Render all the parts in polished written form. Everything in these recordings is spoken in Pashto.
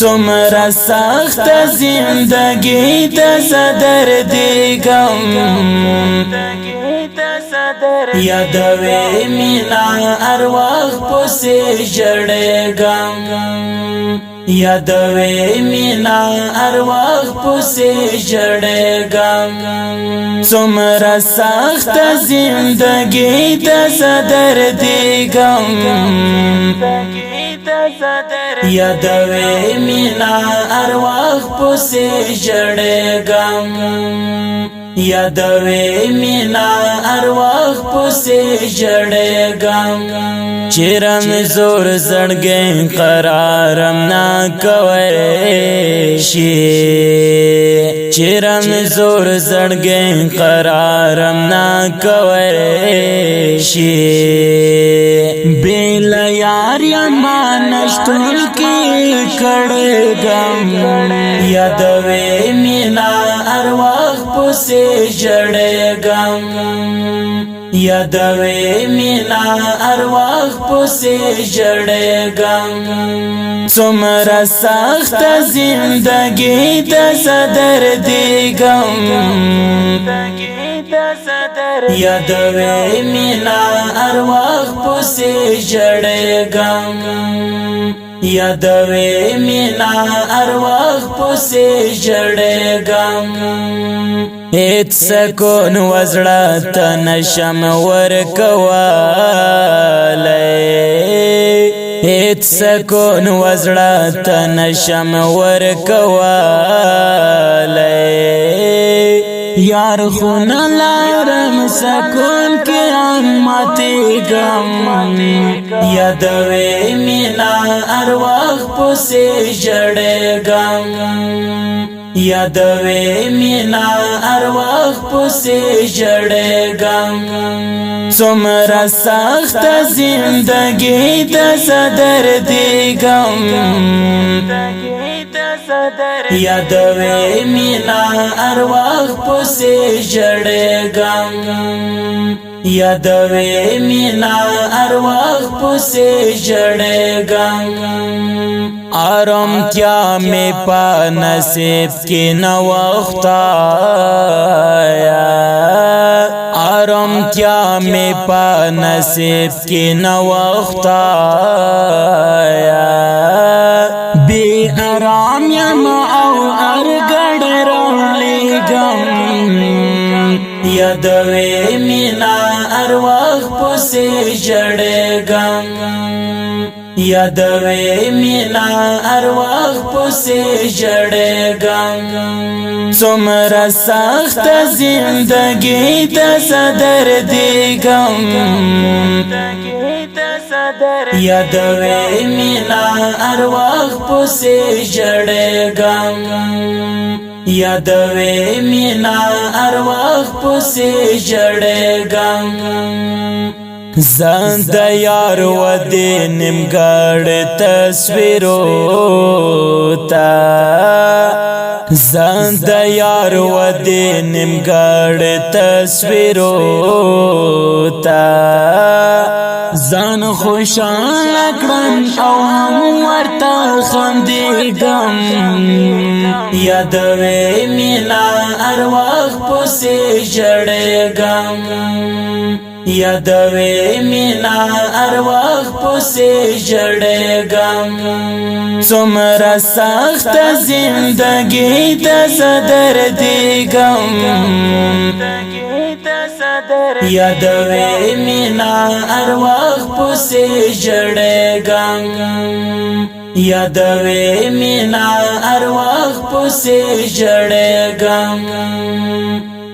څومره سخت زندگی د صدر دیګم یادوي مینا ارواح پسې جړېږم یادوي مینا ارواح پسې جړېږم څومره سخت زندگی د صدر دیګم یادوي مینا ارواح پسې جړېږم یادوي مینا ارواح پسې جړېږم چیرم زور زړګي قرارم نا کوي شي چیرم زور زړګي قرارم نا کوي شي بیل یار یمان شتون کی کړګم یادوي مینا ارواح پسې جړېږم یادوي مینا ارواح پسې جړېږم څومره سخت زندگی د صدر دیګم یادوي مینا ارواح پسې جړېږم یادوي مینا ارواح پسې جړېږم هیڅ سکون وزړه ته نشم ورکولی هیڅ سکون وزړه ته نشم ورکولی یار خون لارم سکون کی ماتېږم یادوي مینا ارواح پسې جړېږم یادوي مینا ارواح پسې جړېږم څومره سخت زندگی د صدر دیګم یادوي مینا ارواح پسې جړېږم یادوي مینا ارواح پسې جړېږم آرامتیا می پا نصیب کی نوختایا آرامتیا می پا نصیب کی نوختایا بی آرام یم او ارګړ راولېږم یادوي مینا ارواح پسې جړېږم یادوي مینا ارواح پسې جړېږم څومره سخت زندگی د صدر دیګم یادوي مینا ارواح پسې جړېږم یادوي مینا ارواح پسې جړېږم زان د یار و د نیمګړ تصویرو تا زان د یار و د نیمګړ تصویرو تا ځان خوشاله کړم او هم ورته خندېږم یادوي مینا ارواح پسې جړېږم یادوي مینا ارواح پسې جړېږم څومره سخت زندگی د صدر دیګم یادوي مینا ارواح پسې جړېږم یادوي مینا ارواح پسې جړېږم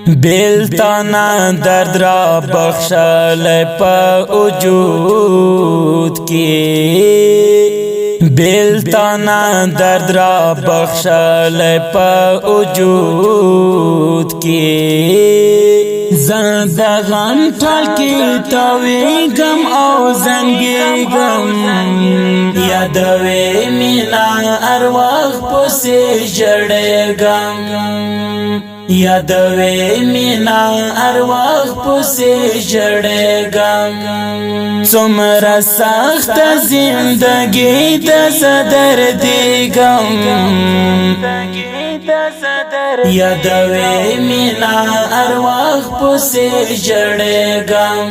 بیلتانا درد را بخشل پا وجود کی بیلتانا درد را بخشل پا وجود کی زند غم ټال کی تویګم او زنګېږم یادوي مینا ارواح پسې جړېږم یادوي مینا ارواح پسې ژړېږم څومره سخت زندگی د صدر دیګم یادوي مینا ارواح پسې ژړېږم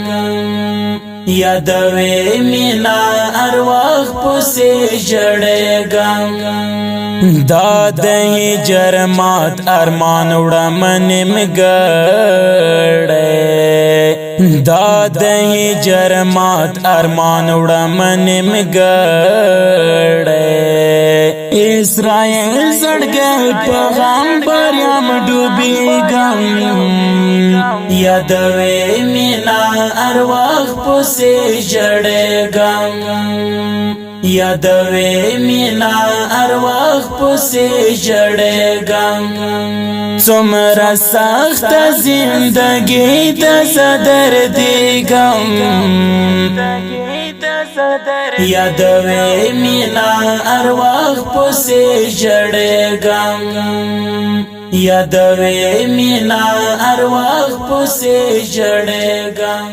یادوي مینا ارواح پسې ژړېږم دا د هجر مات ارمان وړمن مګړې دا د هجر مات ارمان وړمن مګړې اسرائیل زړګي پیغمبر یم ډوبېږم یادوي مینا ارواح پسې ژړېږم یادوي مینا ارواح پسې ژړېږم څومره سخت زندگی د صدر دیګم یادوي مینا ارواح پسې ژړېږم یادوي مینا ارواح پسې ژړېږم